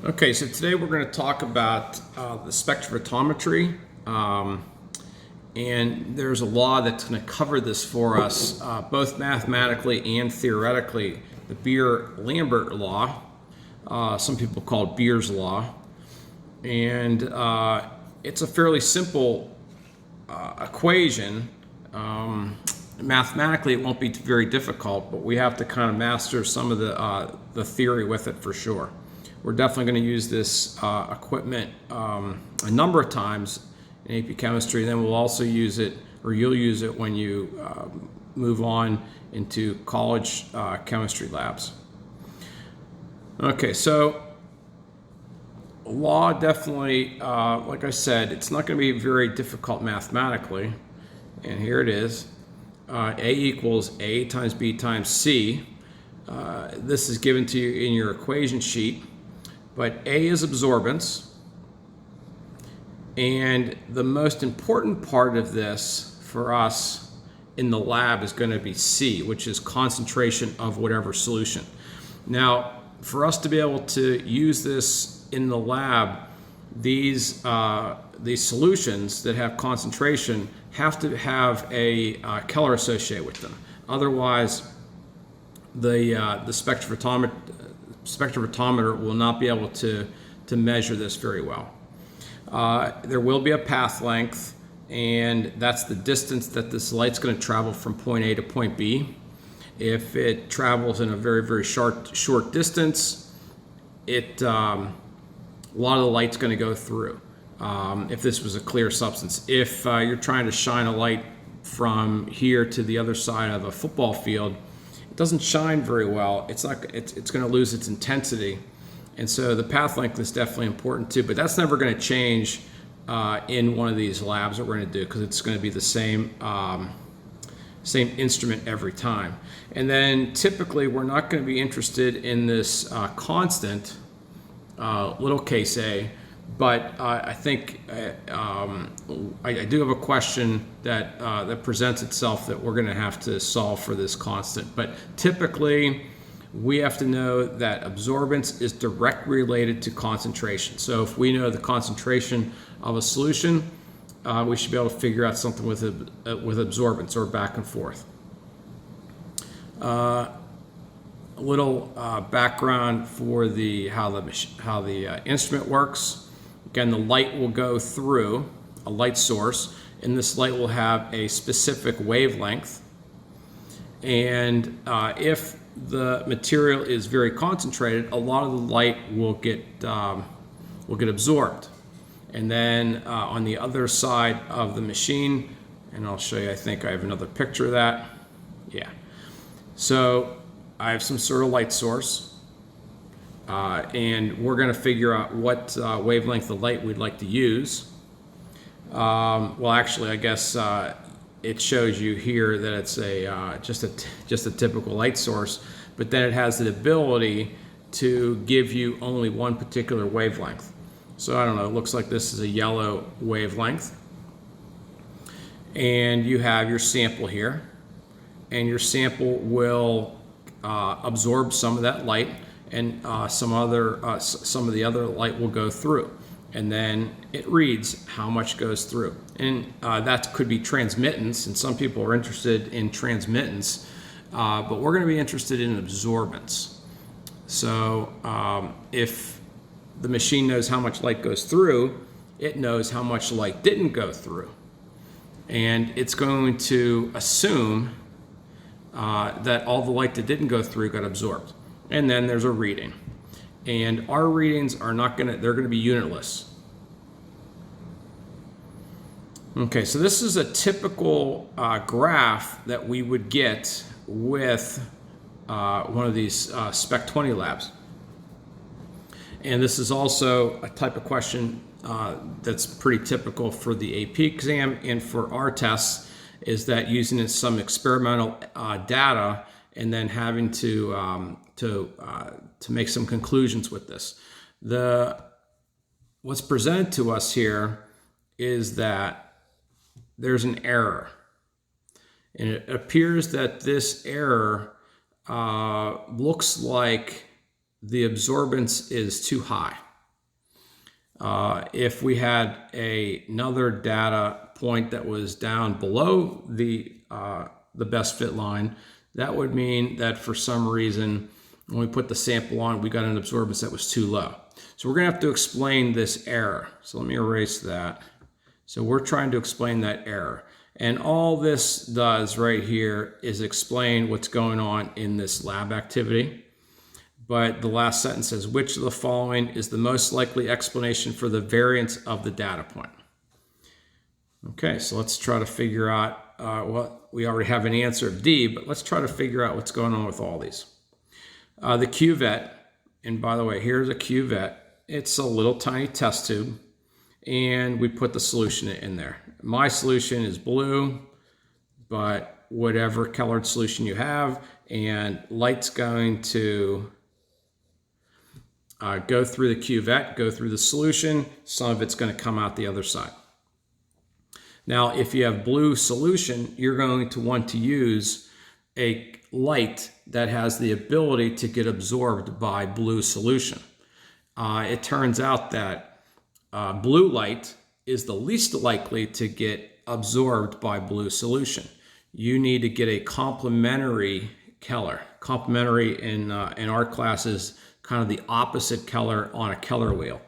Okay, so today we're going to talk about the spectrophotometry, and there's a law that's going to cover this for us, both mathematically and theoretically. The Beer-Lambert law, some people call it Beer's law, and it's a fairly simple equation. Mathematically, it won't be very difficult, but we have to kind of master some of the theory with it for sure. We're definitely going to use this equipment a number of times in AP Chemistry, and then we'll also use it, or you'll use it when you move on into college chemistry labs. Okay, so law definitely, like I said, it's not going to be very difficult mathematically, and here it is. A equals A times B times C. This is given to you in your equation sheet. But A is absorbance, and the most important part of this for us in the lab is going to be C, which is concentration of whatever solution. Now, for us to be able to use this in the lab, these solutions that have concentration have to have a Keller associated with them. Otherwise, the spectrophotometer will not be able to measure this very well. There will be a path length, and that's the distance that this light's going to travel from point A to point B. If it travels in a very, very short distance, a lot of the light's going to go through. If this was a clear substance. If you're trying to shine a light from here to the other side of a football field, doesn't shine very well. It's going to lose its intensity, and so the path length is definitely important too. But that's never going to change in one of these labs that we're going to do, because it's going to be the same instrument every time. And then typically we're not going to be interested in this constant little case a. But I think I do have a question that presents itself that we're going to have to solve for this constant. But typically, we have to know that absorbance is directly related to concentration. So if we know the concentration of a solution, we should be able to figure out something with absorbance, or back and forth. A little background for how the instrument works. Again, the light will go through a light source, and this light will have a specific wavelength. And if the material is very concentrated, a lot of the light will get absorbed. And then on the other side of the machine, and I'll show you, I think I have another picture of that. Yeah. So I have some sort of light source. And we're going to figure out what wavelength of light we'd like to use. Well, actually, I guess it shows you here that it's just a typical light source, but then it has the ability to give you only one particular wavelength. So I don't know, it looks like this is a yellow wavelength. And you have your sample here, and your sample will absorb some of that light, and some of the other light will go through, and then it reads how much goes through. And that could be transmittance, and some people are interested in transmittance, but we're going to be interested in absorbance. So if the machine knows how much light goes through, it knows how much light didn't go through, and it's going to assume that all the light that didn't go through got absorbed. And then there's a reading, and our readings are they're going to be unitless. Okay, so this is a typical graph that we would get with one of these Spec 20 labs. And this is also a type of question that's pretty typical for the AP exam and for our tests, is that using some experimental data and then having to make some conclusions with this. What's presented to us here is that there's an error, and it appears that this error looks like the absorbance is too high. If we had another data point that was down below the best fit line, that would mean that for some reason, when we put the sample on, we got an absorbance that was too low. So we're going to have to explain this error. So let me erase that. So we're trying to explain that error. And all this does right here is explain what's going on in this lab activity. But the last sentence says, which of the following is the most likely explanation for the variance of the data point? Okay, so let's try to figure out, well, we already have an answer of D, but let's try to figure out what's going on with all these. The cuvette, and by the way, here's a cuvette. It's a little tiny test tube, and we put the solution in there. My solution is blue, but whatever colored solution you have, and light's going to go through the cuvette, go through the solution. Some of it's going to come out the other side. Now, if you have blue solution, you're going to want to use a light that has the ability to get absorbed by blue solution. It turns out that blue light is the least likely to get absorbed by blue solution. You need to get a complementary color. Complementary in art classes, kind of the opposite color on a color wheel.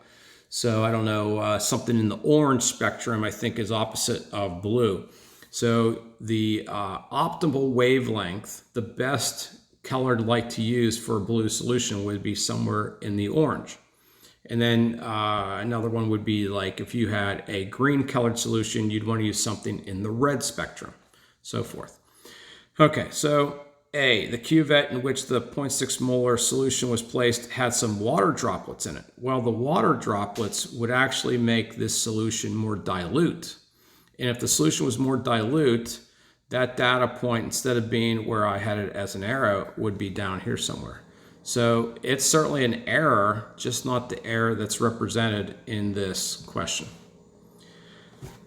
So I don't know, something in the orange spectrum I think is opposite of blue. So the optimal wavelength, the best colored light to use for a blue solution would be somewhere in the orange. And then another one would be like if you had a green colored solution, you'd want to use something in the red spectrum, so forth. Okay, so A, the cuvette in which the 0.6 molar solution was placed had some water droplets in it. Well, the water droplets would actually make this solution more dilute. And if the solution was more dilute, that data point, instead of being where I had it as an arrow, would be down here somewhere. So it's certainly an error, just not the error that's represented in this question.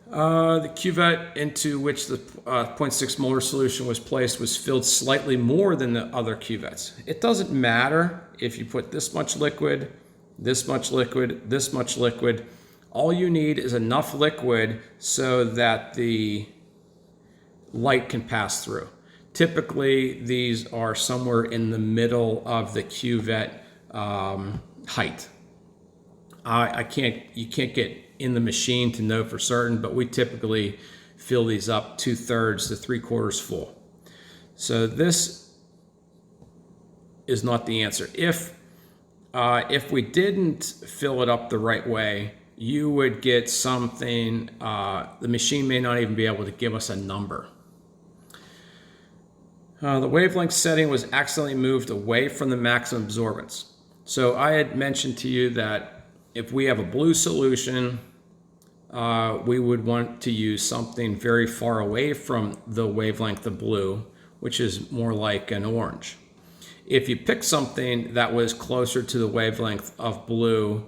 The cuvette into which the 0.6 molar solution was placed was filled slightly more than the other cuvettes. It doesn't matter if you put this much liquid, this much liquid, this much liquid. All you need is enough liquid so that the light can pass through. Typically, these are somewhere in the middle of the cuvette height. You can't get in the machine to know for certain, but we typically fill these up 2/3 to 3/4 full. So this is not the answer. If we didn't fill it up the right way, you would get something, the machine may not even be able to give us a number. The wavelength setting was accidentally moved away from the maximum absorbance. So I had mentioned to you that if we have a blue solution, we would want to use something very far away from the wavelength of blue, which is more like an orange. If you pick something that was closer to the wavelength of blue,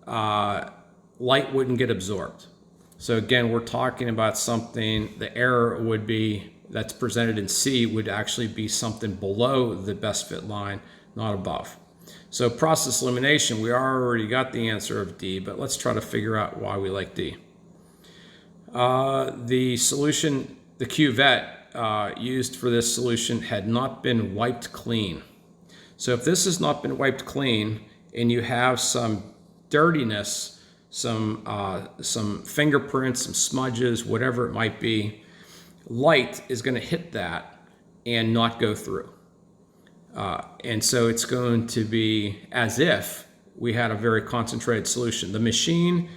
light wouldn't get absorbed. So again, we're talking about something, the error would be, that's presented in C, would actually be something below the best fit line, not above. So process elimination, we already got the answer of D, but let's try to figure out why we like D. The solution, the cuvette used for this solution had not been wiped clean. So if this has not been wiped clean and you have some dirtiness, some fingerprints, some smudges, whatever it might be, light is going to hit that and not go through. And so it's going to be as if we had a very concentrated solution. The machine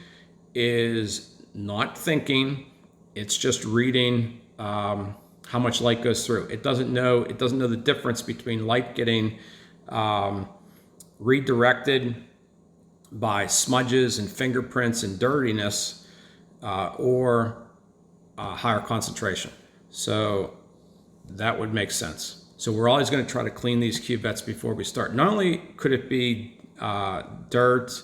is not thinking, it's just reading how much light goes through. It doesn't know the difference between light getting redirected by smudges and fingerprints and dirtiness or higher concentration. So that would make sense. So we're always going to try to clean these cuvettes before we start. Not only could it be dirt,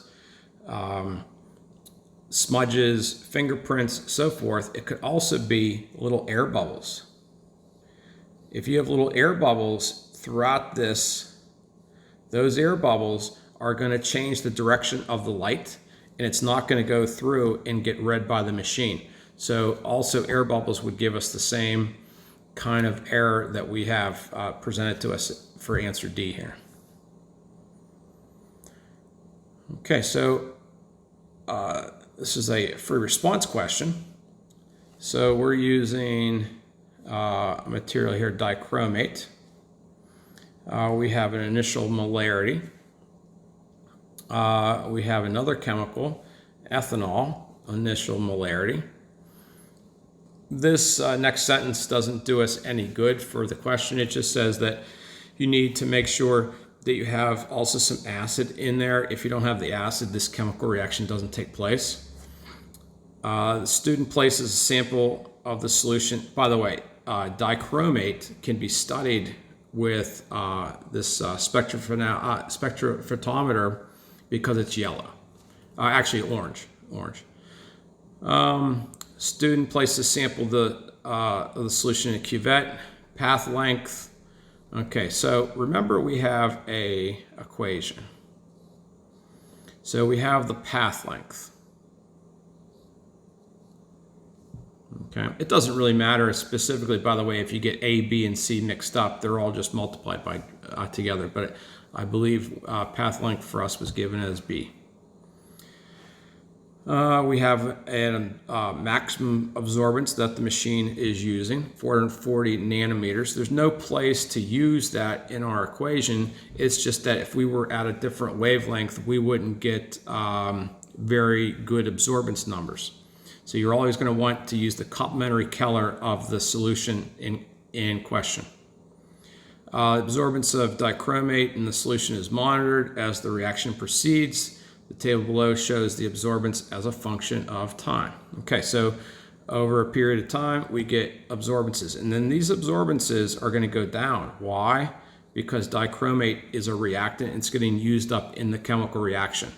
smudges, fingerprints, so forth, it could also be little air bubbles. If you have little air bubbles throughout this, those air bubbles are going to change the direction of the light, and it's not going to go through and get read by the machine. So also air bubbles would give us the same kind of error that we have presented to us for answer D here. Okay, so this is a free response question. So we're using a material here, dichromate. We have an initial molarity. We have another chemical, ethanol, initial molarity. This next sentence doesn't do us any good for the question. It just says that you need to make sure that you have also some acid in there. If you don't have the acid, this chemical reaction doesn't take place. The student places a sample of the solution. By the way, dichromate can be studied with this spectrophotometer because it's yellow. Actually, orange. Student places a sample of the solution in a cuvette. Path length. Okay, so remember we have a equation. So we have the path length. Okay, it doesn't really matter specifically, by the way, if you get A, B, and C mixed up, they're all just multiplied by together. But I believe path length for us was given as B. We have a maximum absorbance that the machine is using, 440 nanometers. There's no place to use that in our equation. It's just that if we were at a different wavelength, we wouldn't get very good absorbance numbers. So you're always going to want to use the complementary Keller of the solution in question. Absorbance of dichromate in the solution is monitored as the reaction proceeds. The table below shows the absorbance as a function of time. Okay, so over a period of time, we get absorbances. And then these absorbances are going to go down. Why? Because dichromate is a reactant. It's getting used up in the chemical reaction.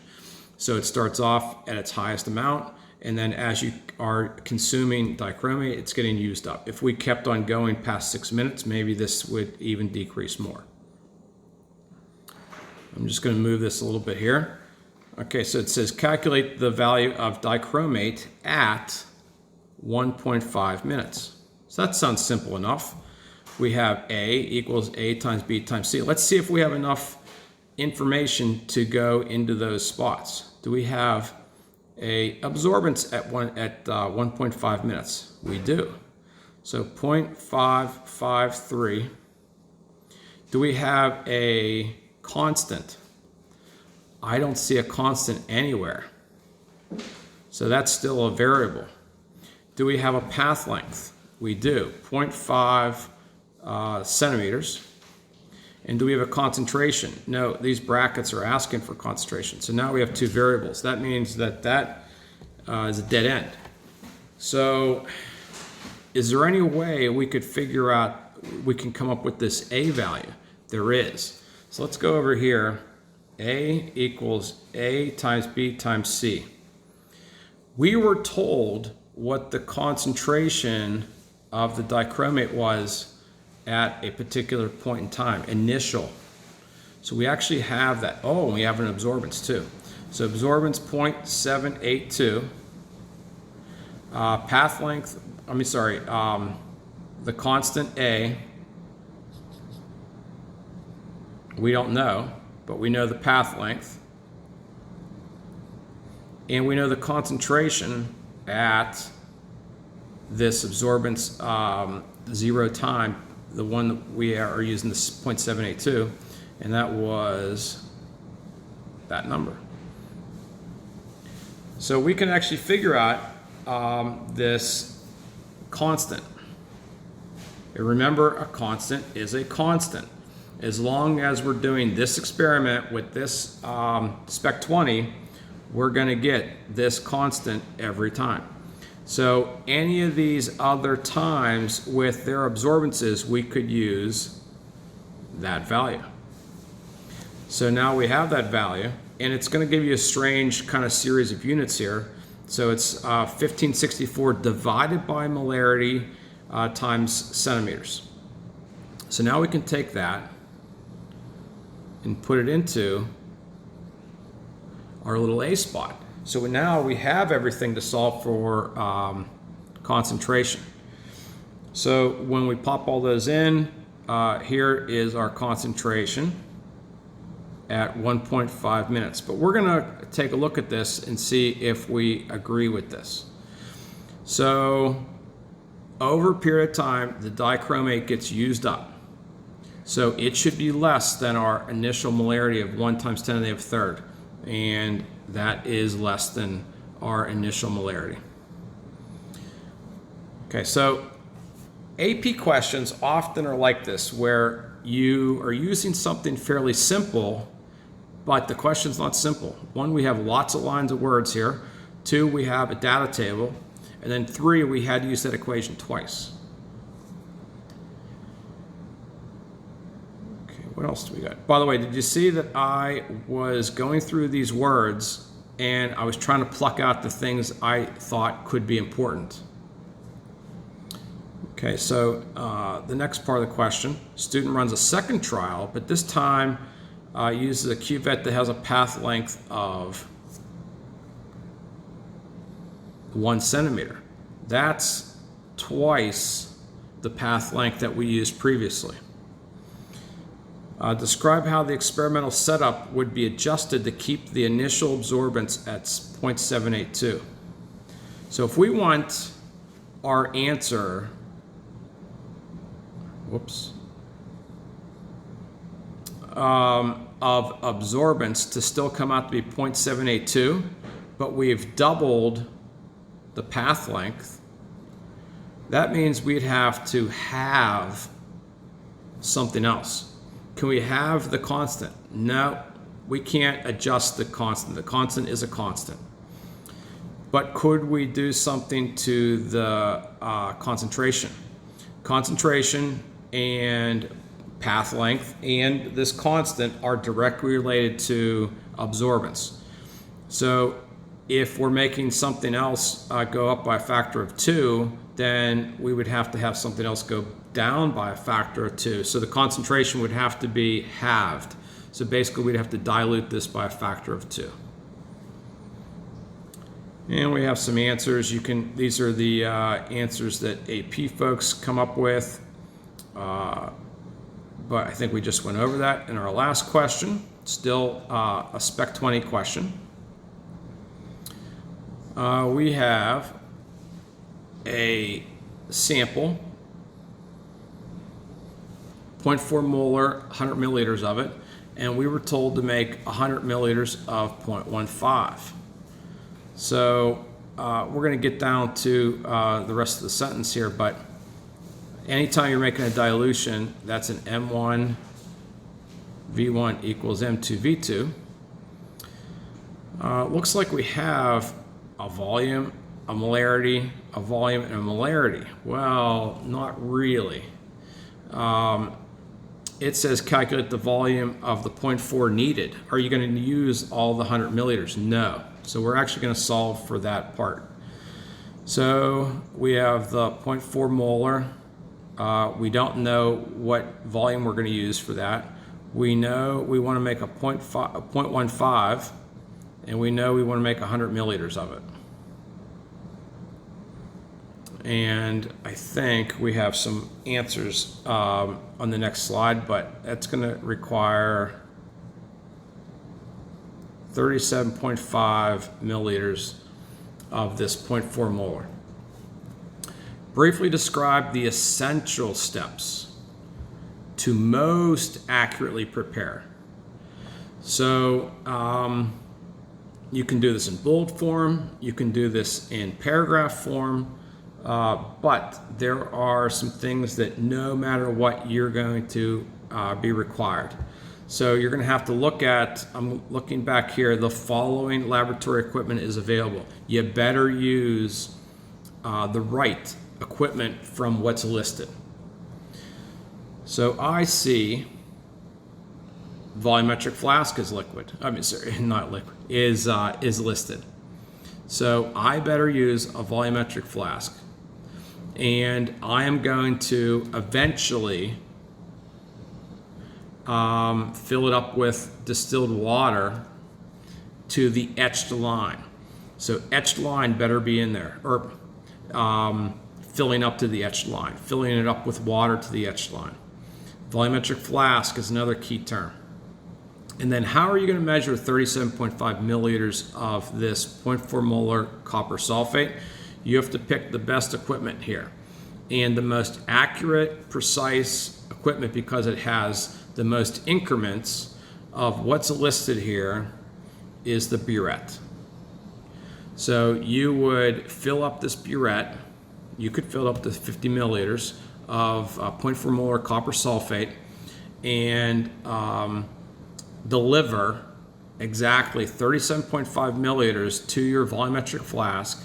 So it starts off at its highest amount, and then as you are consuming dichromate, it's getting used up. If we kept on going past 6 minutes, maybe this would even decrease more. I'm just going to move this a little bit here. Okay, so it says calculate the value of dichromate at 1.5 minutes. So that sounds simple enough. We have A equals A times B times C. Let's see if we have enough information to go into those spots. Do we have a absorbance at 1.5 minutes? We do. So 0.553. Do we have a constant? I don't see a constant anywhere. So that's still a variable. Do we have a path length? We do, 0.5 centimeters. And do we have a concentration? No, these brackets are asking for concentration. So now we have two variables. That means that is a dead end. So is there any way we could figure out, we can come up with this A value? There is. So let's go over here. A equals A times B times C. We were told what the concentration of the dichromate was at a particular point in time, initial. So we actually have that. Oh, we have an absorbance too. So absorbance 0.782. Path length, the constant A, we don't know, but we know the path length. And we know the concentration at this absorbance 0 time, the one that we are using, this 0.782, and that was that number. So we can actually figure out this constant. And remember, a constant is a constant. As long as we're doing this experiment with this spec 20, we're going to get this constant every time. So any of these other times with their absorbances, we could use that value. So now we have that value, and it's going to give you a strange kind of series of units here. So it's 1564 divided by molarity times centimeters. So now we can take that and put it into our little A spot. So now we have everything to solve for concentration. So when we pop all those in, here is our concentration at 1.5 minutes. But we're going to take a look at this and see if we agree with this. So over a period of time, the dichromate gets used up. So it should be less than our initial molarity of 1 times 10 to the 3rd. And that is less than our initial molarity. Okay, so AP questions often are like this, where you are using something fairly simple, but the question's not simple. 1, we have lots of lines of words here. 2, we have a data table. And then 3, we had to use that equation twice. Okay, what else do we got? By the way, did you see that I was going through these words and I was trying to pluck out the things I thought could be important? Okay, so the next part of the question, student runs a second trial, but this time uses a cuvette that has a path length of 1 centimeter. That's twice the path length that we used previously. Describe how the experimental setup would be adjusted to keep the initial absorbance at 0.782. So if we want our answer, of absorbance to still come out to be 0.782, but we've doubled the path length, that means we'd have to have something else. Can we have the constant? No, we can't adjust the constant. The constant is a constant. But could we do something to the concentration? Concentration and path length and this constant are directly related to absorbance. So if we're making something else go up by a factor of 2, then we would have to have something else go down by a factor of 2. So the concentration would have to be halved. So basically we'd have to dilute this by a factor of 2. And we have some answers. These are the answers that AP folks come up with. But I think we just went over that in our last question. Still a Spec 20 question. We have a sample, 0.4 molar, 100 milliliters of it, and we were told to make 100 milliliters of 0.15. So we're going to get down to the rest of the sentence here, but anytime you're making a dilution, that's an M1 V1 equals M2 V2. Looks like we have a volume, a molarity, a volume, and a molarity. Well, not really. It says calculate the volume of the 0.4 needed. Are you going to use all the 100 milliliters? No. So we're actually going to solve for that part. So we have the 0.4 molar. We don't know what volume we're going to use for that. We know we want to make a 0.15, and we know we want to make 100 milliliters of it. And I think we have some answers on the next slide, but that's going to require 37.5 milliliters of this 0.4 molar. Briefly describe the essential steps to most accurately prepare. So you can do this in bullet form, you can do this in paragraph form, but there are some things that no matter what you're going to be required. So you're going to have to look at, I'm looking back here, the following laboratory equipment is available. You better use the right equipment from what's listed. So I see volumetric flask is liquid. I mean, sorry, not liquid, is listed. So I better use a volumetric flask. And I am going to eventually fill it up with distilled water to the etched line. So etched line better be in there, or filling up to the etched line, filling it up with water to the etched line. Volumetric flask is another key term. And then how are you going to measure 37.5 milliliters of this 0.4 molar copper sulfate? You have to pick the best equipment here, and the most accurate, precise equipment, because it has the most increments of what's listed here, is the burette. So you would fill up this burette. You could fill up to 50 milliliters of 0.4 molar copper sulfate and deliver exactly 37.5 milliliters to your volumetric flask,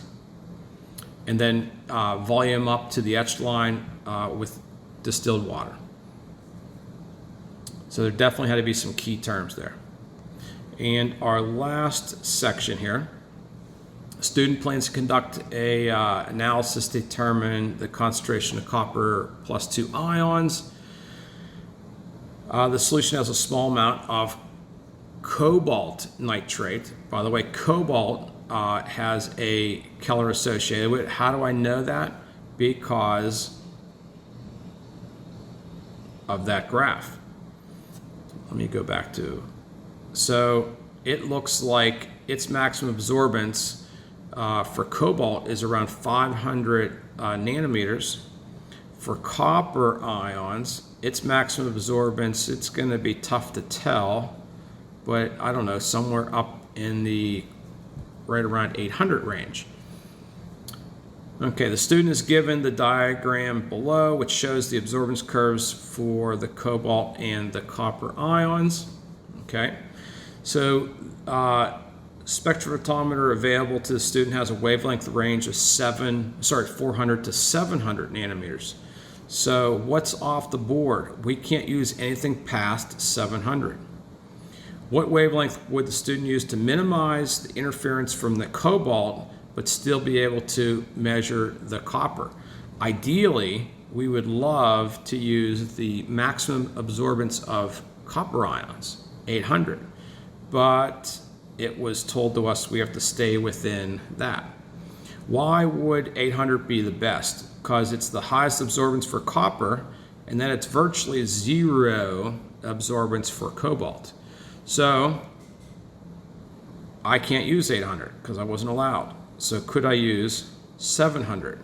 and then volume up to the etched line with distilled water. So there definitely had to be some key terms there. And our last section here, student plans to conduct a analysis to determine the concentration of copper plus 2 ions. The solution has a small amount of cobalt nitrate. By the way, cobalt has a Keller associated with it. How do I know that? Because of that graph. Let me go back to, so it looks like its maximum absorbance for cobalt is around 500 nanometers. For copper ions, its maximum absorbance, it's going to be tough to tell, but I don't know, somewhere up in the right around 800 range. Okay, the student is given the diagram below, which shows the absorbance curves for the cobalt and the copper ions. Okay, so spectrophotometer available to the student has a wavelength range of 400 to 700 nanometers. So what's off the board? We can't use anything past 700. What wavelength would the student use to minimize the interference from the cobalt but still be able to measure the copper? Ideally, we would love to use the maximum absorbance of copper ions, 800, but it was told to us we have to stay within that. Why would 800 be the best? Because it's the highest absorbance for copper, and then it's virtually zero absorbance for cobalt. So I can't use 800 because I wasn't allowed. So could I use 700?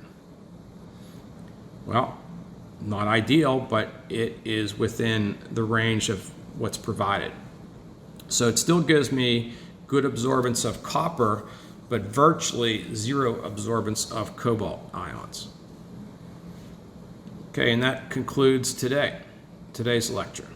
Well, not ideal, but it is within the range of what's provided. So it still gives me good absorbance of copper, but virtually zero absorbance of cobalt ions. Okay, and that concludes today's lecture.